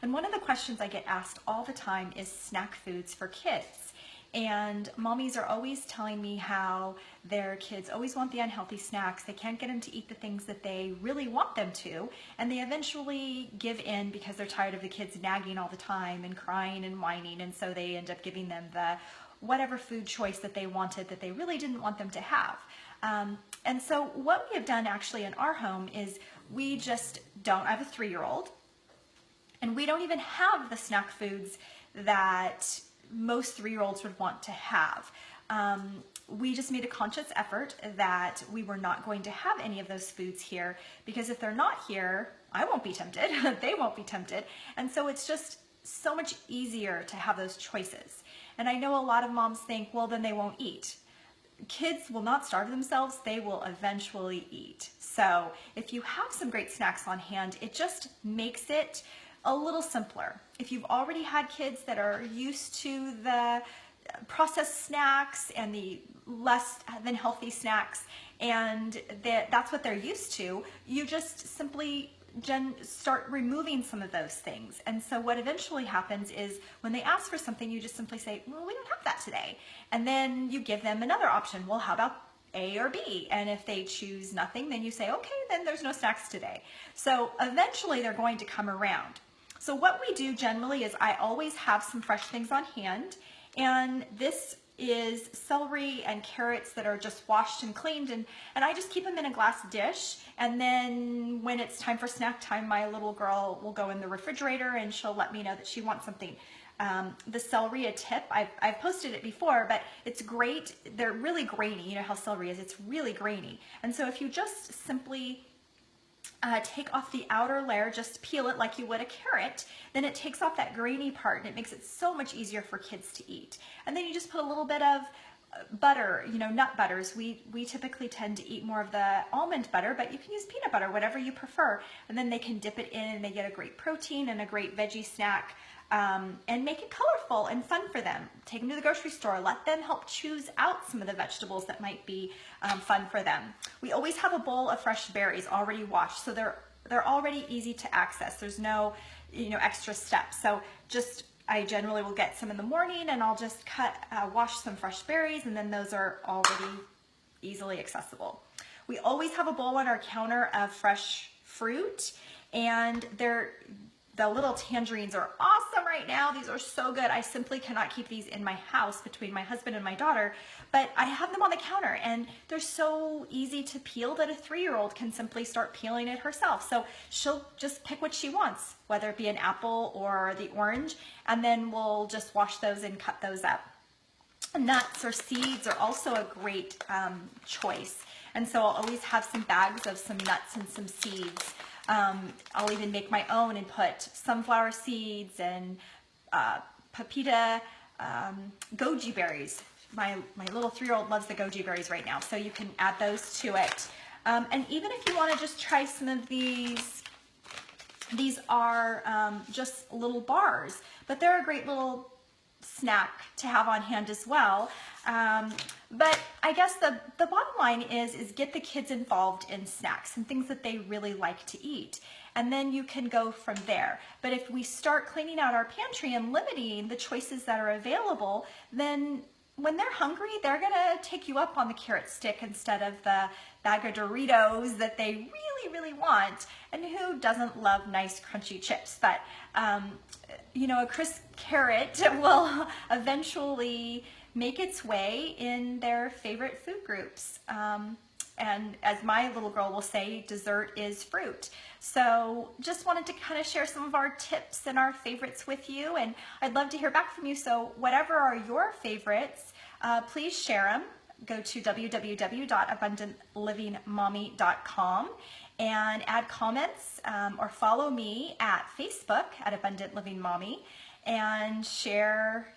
And one of the questions I get asked all the time is snack foods for kids. And mommies are always telling me how their kids always want the unhealthy snacks. They can't get them to eat the things that they really want them to. And they eventually give in because they're tired of the kids nagging all the time and crying and whining. And so they end up giving them the whatever food choice that they wanted that they really didn't want them to have. And so what we have done actually in our home is we just don't, I have a 3-year-old, and we don't even have the snack foods that most 3-year-olds would want to have. We just made a conscious effort that we were not going to have any of those foods here, because if they're not here, I won't be tempted, they won't be tempted. And so it's just so much easier to have those choices. And I know a lot of moms think, well, then they won't eat. Kids will not starve themselves, they will eventually eat. So if you have some great snacks on hand, it just makes it a little simpler. If you've already had kids that are used to the processed snacks and the less than healthy snacks, and that's what they're used to, you just simply start removing some of those things. And so what eventually happens is when they ask for something, you just simply say, well, we don't have that today. And then you give them another option. Well, how about A or B? And if they choose nothing, then you say, okay, then there's no snacks today. So eventually they're going to come around. So what we do generally is I always have some fresh things on hand, and this is celery and carrots that are just washed and cleaned, and I just keep them in a glass dish, and then when it's time for snack time, my little girl will go in the refrigerator and she'll let me know that she wants something. The celery, a tip, I've posted it before, but it's great. They're really grainy. You know how celery is, it's really grainy. And so if you just simply take off the outer layer, just peel it like you would a carrot, then it takes off that grainy part and it makes it so much easier for kids to eat. And then you just put a little bit of butter, you know, nut butters. We typically tend to eat more of the almond butter, but you can use peanut butter, whatever you prefer. And then they can dip it in and they get a great protein and a great veggie snack. And make it colorful and fun for them. Take them to the grocery store. Let them help choose out some of the vegetables that might be fun for them. We always have a bowl of fresh berries already washed, so they're already easy to access. There's no, you know, extra steps. So I generally will get some in the morning, and I'll just wash some fresh berries, and then those are already easily accessible. We always have a bowl on our counter of fresh fruit, and the little tangerines are awesome right now. These are so good. I simply cannot keep these in my house between my husband and my daughter, but I have them on the counter, and they're so easy to peel that a 3-year-old can simply start peeling it herself. So she'll just pick what she wants, whether it be an apple or the orange, and then we'll just wash those and cut those up. Nuts or seeds are also a great choice. And so I'll always have some bags of some nuts and some seeds. I'll even make my own and put sunflower seeds and pepita, goji berries. My little 3-year-old loves the goji berries right now, so you can add those to it. And even if you want to just try some of these are just little bars, but they're a great little snack to have on hand as well. But I guess the bottom line is get the kids involved in snacks and things that they really like to eat. And then you can go from there. But if we start cleaning out our pantry and limiting the choices that are available, then when they're hungry, they're gonna take you up on the carrot stick instead of the bag of Doritos that they really, really want. And who doesn't love nice crunchy chips? But you know, a crisp carrot will eventually make its way in their favorite food groups. And as my little girl will say, dessert is fruit. So just wanted to kind of share some of our tips and our favorites with you, and I'd love to hear back from you. So whatever are your favorites, please share them. Go to www.abundantlivingmommy.com and add comments or follow me at Facebook at Abundant Living Mommy and share